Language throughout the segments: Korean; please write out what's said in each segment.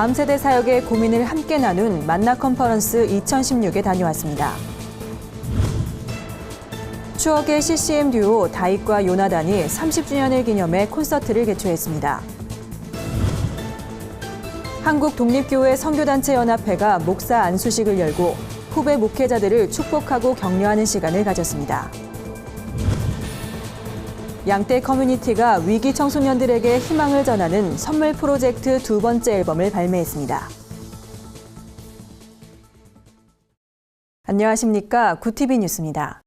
다음 세대 사역의 고민을 함께 나눈 만나 컨퍼런스 2016에 다녀왔습니다. 추억의 CCM 듀오 다윗과 요나단이 30주년을 기념해 콘서트를 개최했습니다. 한국독립교회 선교단체연합회가 목사 안수식을 열고 후배 목회자들을 축복하고 격려하는 시간을 가졌습니다. 양떼 커뮤니티가 위기 청소년들에게 희망을 전하는 선물 프로젝트 두 번째 앨범을 발매했습니다. 안녕하십니까? 구티비 뉴스입니다.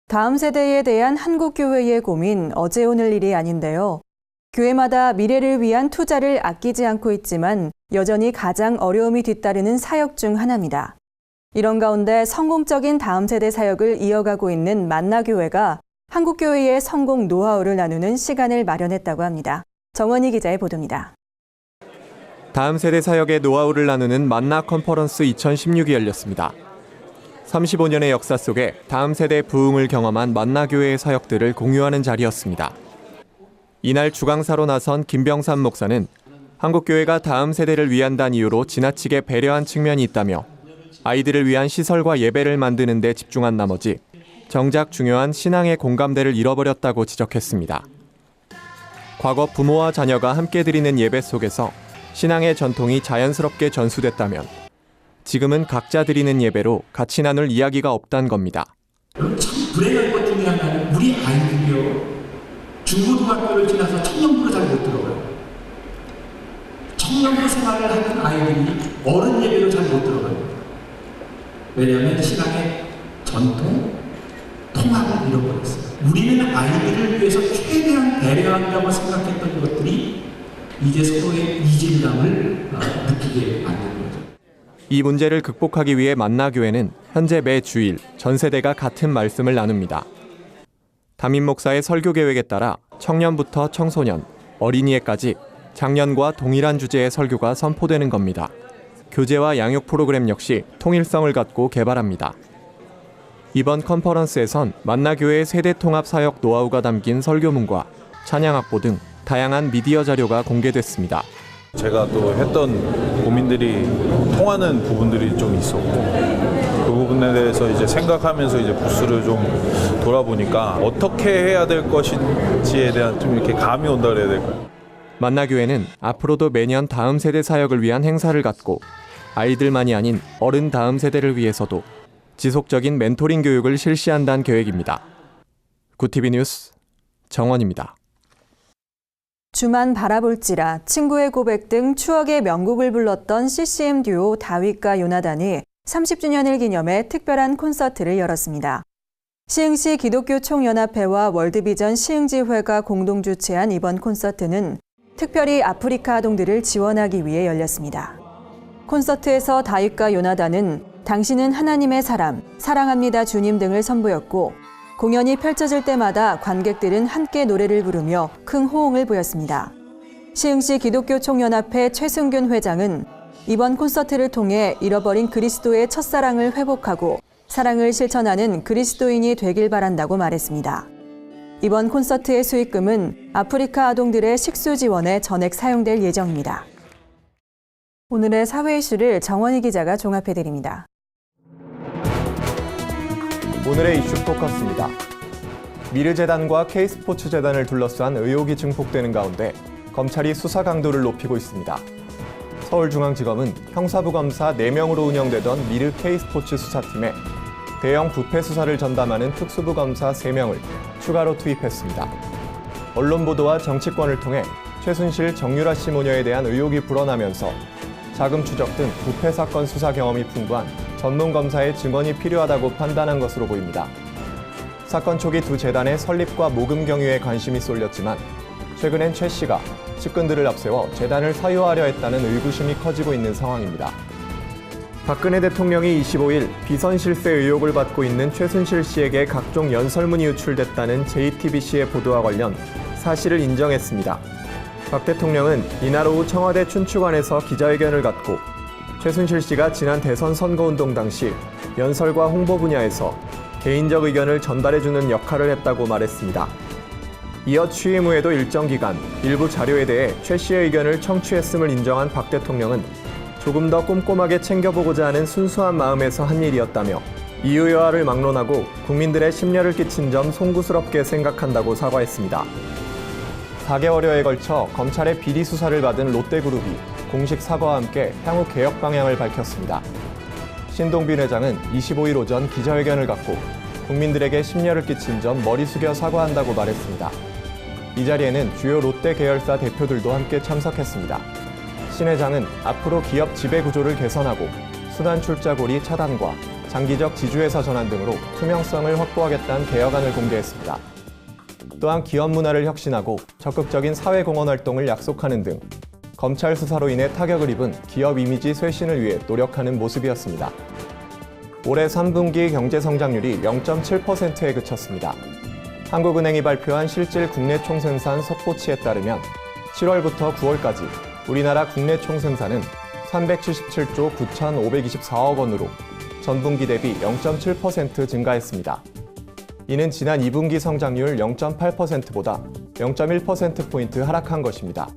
다음 세대에 대한 한국교회의 고민 어제 오늘 일이 아닌데요. 교회마다 미래를 위한 투자를 아끼지 않고 있지만 여전히 가장 어려움이 뒤따르는 사역 중 하나입니다. 이런 가운데 성공적인 다음 세대 사역을 이어가고 있는 만나교회가 한국교회의 성공 노하우를 나누는 시간을 마련했다고 합니다. 정원희 기자의 보도입니다. 다음 세대 사역의 노하우를 나누는 만나 컨퍼런스 2016이 열렸습니다. 35년의 역사 속에 다음 세대 부흥을 경험한 만나교회의 사역들을 공유하는 자리였습니다. 이날 주강사로 나선 김병삼 목사는 한국교회가 다음 세대를 위한다는 이유로 지나치게 배려한 측면이 있다며 아이들을 위한 시설과 예배를 만드는 데 집중한 나머지 정작 중요한 신앙의 공감대를 잃어버렸다고 지적했습니다. 과거 부모와 자녀가 함께 드리는 예배 속에서 신앙의 전통이 자연스럽게 전수됐다면 지금은 각자 드리는 예배로 같이 나눌 이야기가 없단 겁니다. 참 불행한 것 중에 하나는 우리 아이들이요. 중고등학교를 지나서 청년부로 잘 못 들어가요. 청년부 생활을 하는 아이들이 어른 예배로 잘 못 들어가요. 왜냐하면 신앙의 전통, 통합을 잃어버렸어요. 우리는 아이들을 위해서 최대한 배려한다고 생각했던 것들이 이제 서로의 이질감을 느끼게 만든 거죠. 이 문제를 극복하기 위해 만나교회는 현재 매 주일 전 세대가 같은 말씀을 나눕니다. 담임 목사의 설교 계획에 따라 청년부터 청소년, 어린이에까지 작년과 동일한 주제의 설교가 선포되는 겁니다. 교재와 양육 프로그램 역시 통일성을 갖고 개발합니다. 이번 컨퍼런스에선 만나교회의 세대통합 사역 노하우가 담긴 설교문과 찬양 악보 등 다양한 미디어 자료가 공개됐습니다. 제가 또 했던 고민들이 통하는 부분들이 좀 있었고 그 부분에 대해서 이제 생각하면서 이제 부스를 좀 돌아보니까 어떻게 해야 될 것인지에 대한 좀 이렇게 감이 온다 그래야 될까요? 만나교회는 앞으로도 매년 다음 세대 사역을 위한 행사를 갖고 아이들만이 아닌 어른 다음 세대를 위해서도 지속적인 멘토링 교육을 실시한다는 계획입니다. 구티비 뉴스 정원입니다. 주만 바라볼지라, 친구의 고백 등 추억의 명곡을 불렀던 CCM 듀오 다윗과 요나단이 30주년을 기념해 특별한 콘서트를 열었습니다. 시흥시 기독교 총연합회와 월드비전 시흥지회가 공동 주최한 이번 콘서트는 특별히 아프리카 아동들을 지원하기 위해 열렸습니다. 콘서트에서 다윗과 요나단은 당신은 하나님의 사람, 사랑합니다 주님 등을 선보였고 공연이 펼쳐질 때마다 관객들은 함께 노래를 부르며 큰 호응을 보였습니다. 시흥시 기독교 총연합회 최승균 회장은 이번 콘서트를 통해 잃어버린 그리스도의 첫사랑을 회복하고 사랑을 실천하는 그리스도인이 되길 바란다고 말했습니다. 이번 콘서트의 수익금은 아프리카 아동들의 식수 지원에 전액 사용될 예정입니다. 오늘의 사회 이슈를 정원희 기자가 종합해드립니다. 오늘의 이슈 포커스입니다. 미르재단과 K스포츠재단을 둘러싼 의혹이 증폭되는 가운데 검찰이 수사 강도를 높이고 있습니다. 서울중앙지검은 형사부 검사 4명으로 운영되던 미르 K스포츠 수사팀에 대형 부패 수사를 전담하는 특수부 검사 3명을 추가로 투입했습니다. 언론 보도와 정치권을 통해 최순실, 정유라 씨 모녀에 대한 의혹이 불어나면서 자금 추적 등 부패 사건 수사 경험이 풍부한 전문 검사의 증언이 필요하다고 판단한 것으로 보입니다. 사건 초기 두 재단의 설립과 모금 경유에 관심이 쏠렸지만 최근엔 최 씨가 측근들을 앞세워 재단을 사유하려 했다는 의구심이 커지고 있는 상황입니다. 박근혜 대통령이 25일 비선 실세 의혹을 받고 있는 최순실 씨에게 각종 연설문이 유출됐다는 JTBC의 보도와 관련 사실을 인정했습니다. 박 대통령은 이날 오후 청와대 춘추관에서 기자회견을 갖고 최순실 씨가 지난 대선 선거운동 당시 연설과 홍보 분야에서 개인적 의견을 전달해주는 역할을 했다고 말했습니다. 이어 취임 후에도 일정 기간 일부 자료에 대해 최 씨의 의견을 청취했음을 인정한 박 대통령은 조금 더 꼼꼼하게 챙겨보고자 하는 순수한 마음에서 한 일이었다며 이유 여하를 막론하고 국민들의 심려를 끼친 점 송구스럽게 생각한다고 사과했습니다. 4개월여에 걸쳐 검찰의 비리 수사를 받은 롯데그룹이 공식 사과와 함께 향후 개혁 방향을 밝혔습니다. 신동빈 회장은 25일 오전 기자회견을 갖고 국민들에게 심려를 끼친 점 머리 숙여 사과한다고 말했습니다. 이 자리에는 주요 롯데 계열사 대표들도 함께 참석했습니다. 신 회장은 앞으로 기업 지배 구조를 개선하고 순환 출자고리 차단과 장기적 지주회사 전환 등으로 투명성을 확보하겠다는 개혁안을 공개했습니다. 또한 기업 문화를 혁신하고 적극적인 사회공헌 활동을 약속하는 등 검찰 수사로 인해 타격을 입은 기업 이미지 쇄신을 위해 노력하는 모습이었습니다. 올해 3분기 경제 성장률이 0.7%에 그쳤습니다. 한국은행이 발표한 실질 국내 총생산 속보치에 따르면 7월부터 9월까지 우리나라 국내 총생산은 377조 9,524억 원으로 전분기 대비 0.7% 증가했습니다. 이는 지난 2분기 성장률 0.8%보다 0.1%포인트 하락한 것입니다.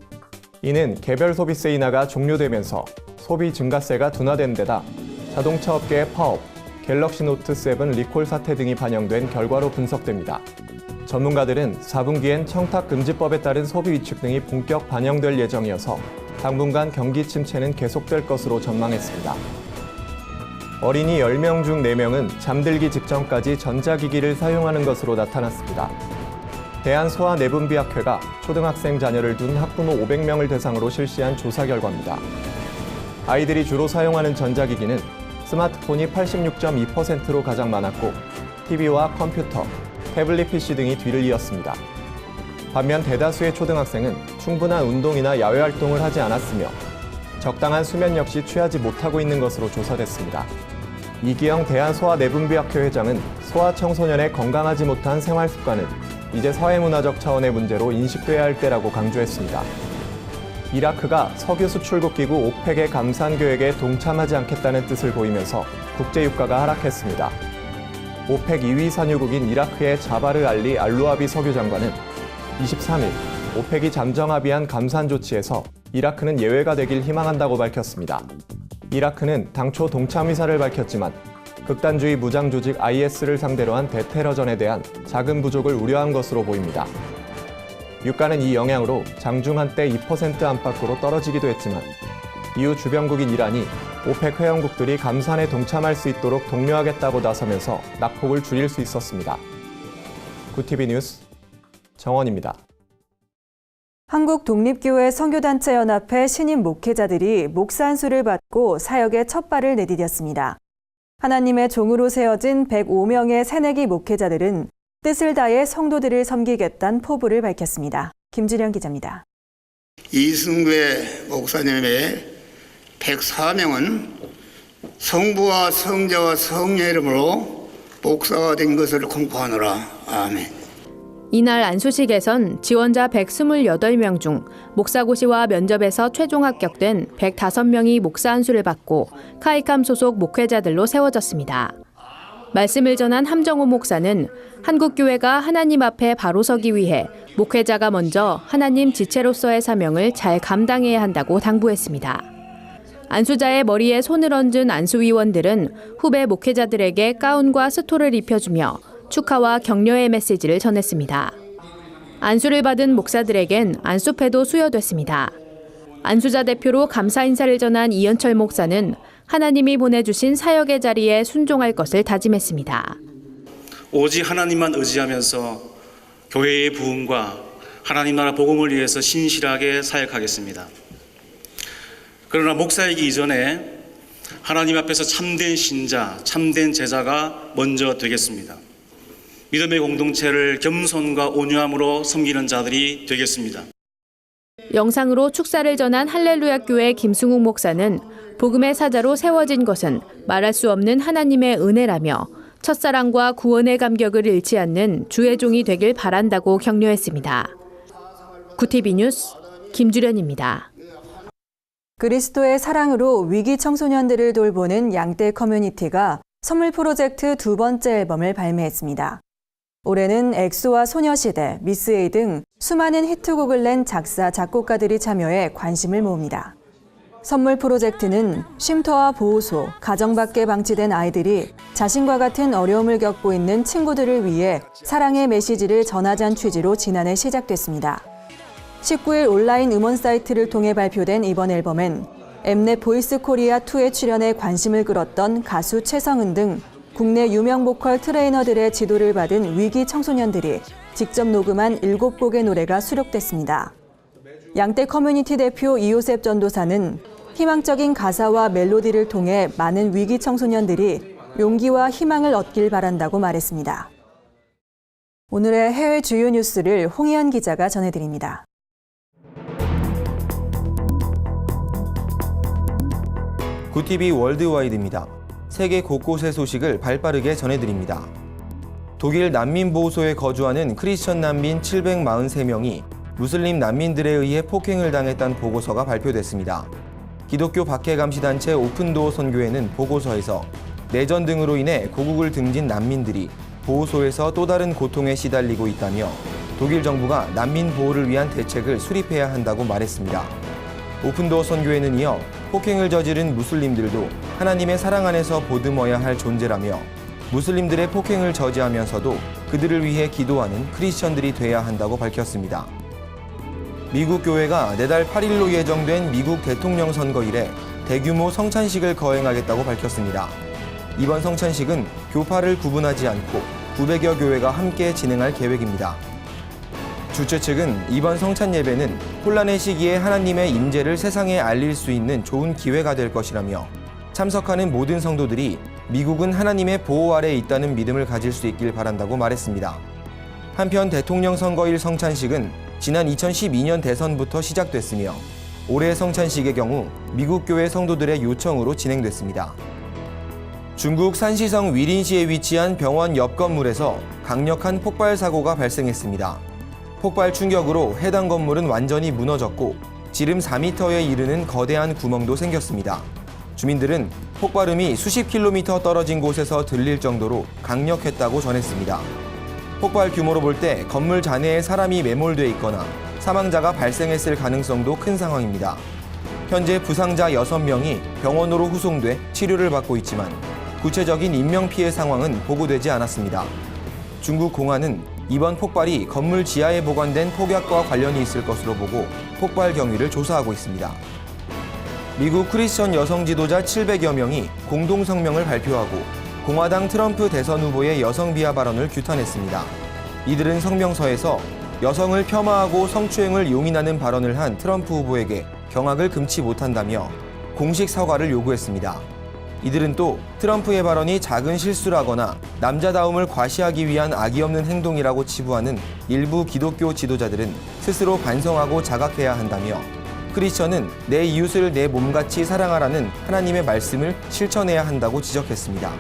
이는 개별 소비세 인하가 종료되면서 소비 증가세가 둔화된 데다 자동차 업계의 파업, 갤럭시 노트 7 리콜 사태 등이 반영된 결과로 분석됩니다. 전문가들은 4분기엔 청탁금지법에 따른 소비 위축 등이 본격 반영될 예정이어서 당분간 경기 침체는 계속될 것으로 전망했습니다. 어린이 10명 중 4명은 잠들기 직전까지 전자기기를 사용하는 것으로 나타났습니다. 대한소아내분비학회가 초등학생 자녀를 둔 학부모 500명을 대상으로 실시한 조사 결과입니다. 아이들이 주로 사용하는 전자기기는 스마트폰이 86.2%로 가장 많았고 TV와 컴퓨터, 태블릿 PC 등이 뒤를 이었습니다. 반면 대다수의 초등학생은 충분한 운동이나 야외 활동을 하지 않았으며 적당한 수면 역시 취하지 못하고 있는 것으로 조사됐습니다. 이기영 대한소아내분비학회 회장은 소아청소년의 건강하지 못한 생활 습관은 이제 사회문화적 차원의 문제로 인식돼야 할 때라고 강조했습니다. 이라크가 석유 수출국 기구 오펙의 감산 계획에 동참하지 않겠다는 뜻을 보이면서 국제유가가 하락했습니다. 오펙 2위 산유국인 이라크의 자바르 알리 알루아비 석유 장관은 23일 오펙이 잠정 합의한 감산 조치에서 이라크는 예외가 되길 희망한다고 밝혔습니다. 이라크는 당초 동참 의사를 밝혔지만 극단주의 무장 조직 IS를 상대로 한 대테러전에 대한 자금 부족을 우려한 것으로 보입니다. 유가는 이 영향으로 장중 한때 2% 안팎으로 떨어지기도 했지만 이후 주변국인 이란이 오펙 회원국들이 감산에 동참할 수 있도록 독려하겠다고 나서면서 낙폭을 줄일 수 있었습니다. 구티비 뉴스 정원입니다. 한국독립교회 선교단체연합회 신임 목회자들이 목사 안수를 받고 사역에 첫 발을 내디뎠습니다. 하나님의 종으로 세워진 105명의 새내기 목회자들은 뜻을 다해 성도들을 섬기겠다는 포부를 밝혔습니다. 김준영 기자입니다. 이승배 목사님의 104명은 성부와 성자와 성령의 이름으로 목사가 된 것을 공포하노라. 아멘. 이날 안수식에선 지원자 128명 중 목사고시와 면접에서 최종 합격된 105명이 목사 안수를 받고 카이캄 소속 목회자들로 세워졌습니다. 말씀을 전한 함정호 목사는 한국교회가 하나님 앞에 바로 서기 위해 목회자가 먼저 하나님 지체로서의 사명을 잘 감당해야 한다고 당부했습니다. 안수자의 머리에 손을 얹은 안수위원들은 후배 목회자들에게 가운과 스토를 입혀주며 축하와 격려의 메시지를 전했습니다. 안수를 받은 목사들에겐 안수패도 수여됐습니다. 안수자 대표로 감사 인사를 전한 이현철 목사는 하나님이 보내주신 사역의 자리에 순종할 것을 다짐했습니다. 오직 하나님만 의지하면서 교회의 부흥과 하나님 나라 복음을 위해서 신실하게 사역하겠습니다. 그러나 목사이기 이전에 하나님 앞에서 참된 신자, 참된 제자가 먼저 되겠습니다. 믿음의 공동체를 겸손과 온유함으로 섬기는 자들이 되겠습니다. 영상으로 축사를 전한 할렐루야 교회 김승욱 목사는 복음의 사자로 세워진 것은 말할 수 없는 하나님의 은혜라며 첫사랑과 구원의 감격을 잃지 않는 주의 종이 되길 바란다고 격려했습니다. 구티비 뉴스 김주련입니다. 그리스도의 사랑으로 위기 청소년들을 돌보는 양떼 커뮤니티가 선물 프로젝트 두 번째 앨범을 발매했습니다. 올해는 엑소와 소녀시대, 미스 A 등 수많은 히트곡을 낸 작사, 작곡가들이 참여해 관심을 모읍니다. 선물 프로젝트는 쉼터와 보호소, 가정 밖에 방치된 아이들이 자신과 같은 어려움을 겪고 있는 친구들을 위해 사랑의 메시지를 전하자는 취지로 지난해 시작됐습니다. 19일 온라인 음원 사이트를 통해 발표된 이번 앨범엔 엠넷 보이스 코리아 2에 출연해 관심을 끌었던 가수 최성은 등 국내 유명 보컬 트레이너들의 지도를 받은 위기 청소년들이 직접 녹음한 7곡의 노래가 수록됐습니다. 양떼 커뮤니티 대표 이요셉 전도사는 희망적인 가사와 멜로디를 통해 많은 위기 청소년들이 용기와 희망을 얻길 바란다고 말했습니다. 오늘의 해외 주요 뉴스를 홍희연 기자가 전해드립니다. 굿TV 월드와이드입니다. 세계 곳곳의 소식을 발빠르게 전해드립니다. 독일 난민보호소에 거주하는 크리스천 난민 743명이 무슬림 난민들에 의해 폭행을 당했다는 보고서가 발표됐습니다. 기독교 박해감시단체 오픈도어 선교회는 보고서에서 내전 등으로 인해 고국을 등진 난민들이 보호소에서 또 다른 고통에 시달리고 있다며 독일 정부가 난민 보호를 위한 대책을 수립해야 한다고 말했습니다. 오픈도어 선교회는 이어 폭행을 저지른 무슬림들도 하나님의 사랑 안에서 보듬어야 할 존재라며 무슬림들의 폭행을 저지하면서도 그들을 위해 기도하는 크리스천들이 돼야 한다고 밝혔습니다. 미국 교회가 내달 8일로 예정된 미국 대통령 선거일에 대규모 성찬식을 거행하겠다고 밝혔습니다. 이번 성찬식은 교파를 구분하지 않고 900여 교회가 함께 진행할 계획입니다. 주최 측은 이번 성찬 예배는 혼란의 시기에 하나님의 임재를 세상에 알릴 수 있는 좋은 기회가 될 것이라며 참석하는 모든 성도들이 미국은 하나님의 보호 아래 있다는 믿음을 가질 수 있길 바란다고 말했습니다. 한편 대통령 선거일 성찬식은 지난 2012년 대선부터 시작됐으며 올해 성찬식의 경우 미국 교회 성도들의 요청으로 진행됐습니다. 중국 산시성 위린시에 위치한 병원 옆 건물에서 강력한 폭발 사고가 발생했습니다. 폭발 충격으로 해당 건물은 완전히 무너졌고 지름 4m에 이르는 거대한 구멍도 생겼습니다. 주민들은 폭발음이 수십 킬로미터 떨어진 곳에서 들릴 정도로 강력했다고 전했습니다. 폭발 규모로 볼 때 건물 잔해에 사람이 매몰돼 있거나 사망자가 발생했을 가능성도 큰 상황입니다. 현재 부상자 6명이 병원으로 후송돼 치료를 받고 있지만 구체적인 인명피해 상황은 보고되지 않았습니다. 중국 공안은 이번 폭발이 건물 지하에 보관된 폭약과 관련이 있을 것으로 보고 폭발 경위를 조사하고 있습니다. 미국 크리스천 여성 지도자 700여 명이 공동 성명을 발표하고 공화당 트럼프 대선 후보의 여성 비하 발언을 규탄했습니다. 이들은 성명서에서 여성을 폄하하고 성추행을 용인하는 발언을 한 트럼프 후보에게 경악을 금치 못한다며 공식 사과를 요구했습니다. 이들은 또 트럼프의 발언이 작은 실수라거나 남자다움을 과시하기 위한 악의 없는 행동이라고 치부하는 일부 기독교 지도자들은 스스로 반성하고 자각해야 한다며 크리스천은 내 이웃을 내 몸같이 사랑하라는 하나님의 말씀을 실천해야 한다고 지적했습니다.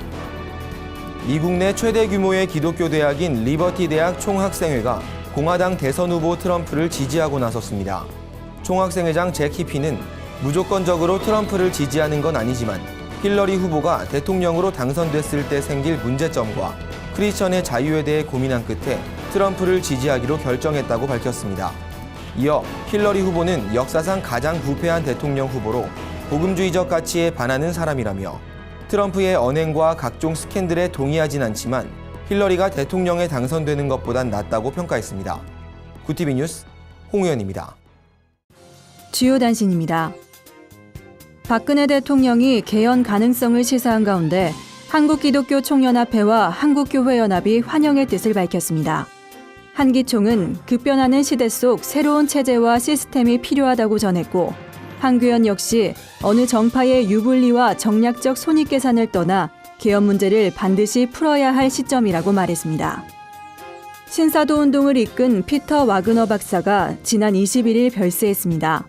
미국 내 최대 규모의 기독교 대학인 리버티 대학 총학생회가 공화당 대선 후보 트럼프를 지지하고 나섰습니다. 총학생회장 잭 히피는 무조건적으로 트럼프를 지지하는 건 아니지만 힐러리 후보가 대통령으로 당선됐을 때 생길 문제점과 크리스천의 자유에 대해 고민한 끝에 트럼프를 지지하기로 결정했다고 밝혔습니다. 이어 힐러리 후보는 역사상 가장 부패한 대통령 후보로 복음주의적 가치에 반하는 사람이라며 트럼프의 언행과 각종 스캔들에 동의하진 않지만 힐러리가 대통령에 당선되는 것보단 낫다고 평가했습니다. 굿TV 뉴스 홍우연입니다. 주요 단신입니다. 박근혜 대통령이 개헌 가능성을 시사한 가운데 한국기독교총연합회와 한국교회연합이 환영의 뜻을 밝혔습니다. 한기총은 급변하는 시대 속 새로운 체제와 시스템이 필요하다고 전했고 한교연 역시 어느 정파의 유불리와 정략적 손익계산을 떠나 개헌 문제를 반드시 풀어야 할 시점이라고 말했습니다. 신사도 운동을 이끈 피터 와그너 박사가 지난 21일 별세했습니다.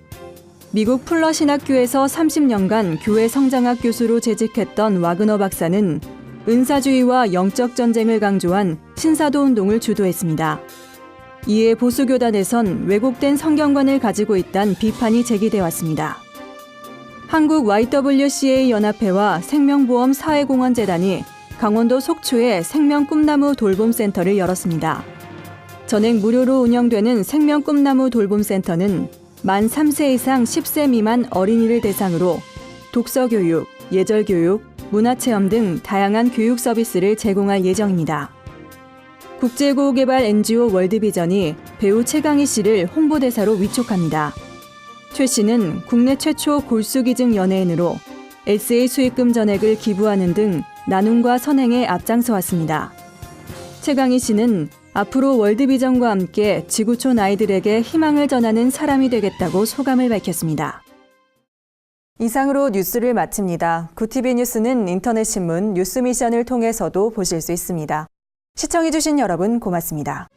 미국 풀러 신학교에서 30년간 교회 성장학 교수로 재직했던 와그너 박사는 은사주의와 영적 전쟁을 강조한 신사도 운동을 주도했습니다. 이에 보수교단에선 왜곡된 성경관을 가지고 있다는 비판이 제기돼 왔습니다. 한국 YWCA 연합회와 생명보험 사회공헌재단이 강원도 속초에 생명 꿈나무 돌봄센터를 열었습니다. 전액 무료로 운영되는 생명 꿈나무 돌봄센터는 만 3세 이상 10세 미만 어린이를 대상으로 독서 교육, 예절 교육, 문화체험 등 다양한 교육 서비스를 제공할 예정입니다. 국제구호개발 NGO 월드비전이 배우 최강희 씨를 홍보대사로 위촉합니다. 최 씨는 국내 최초 골수기증 연예인으로 SA 수익금 전액을 기부하는 등 나눔과 선행에 앞장서 왔습니다. 최강희 씨는 앞으로 월드비전과 함께 지구촌 아이들에게 희망을 전하는 사람이 되겠다고 소감을 밝혔습니다. 이상으로 뉴스를 마칩니다. 구TV 뉴스는 인터넷 신문 뉴스미션을 통해서도 보실 수 있습니다. 시청해주신 여러분 고맙습니다.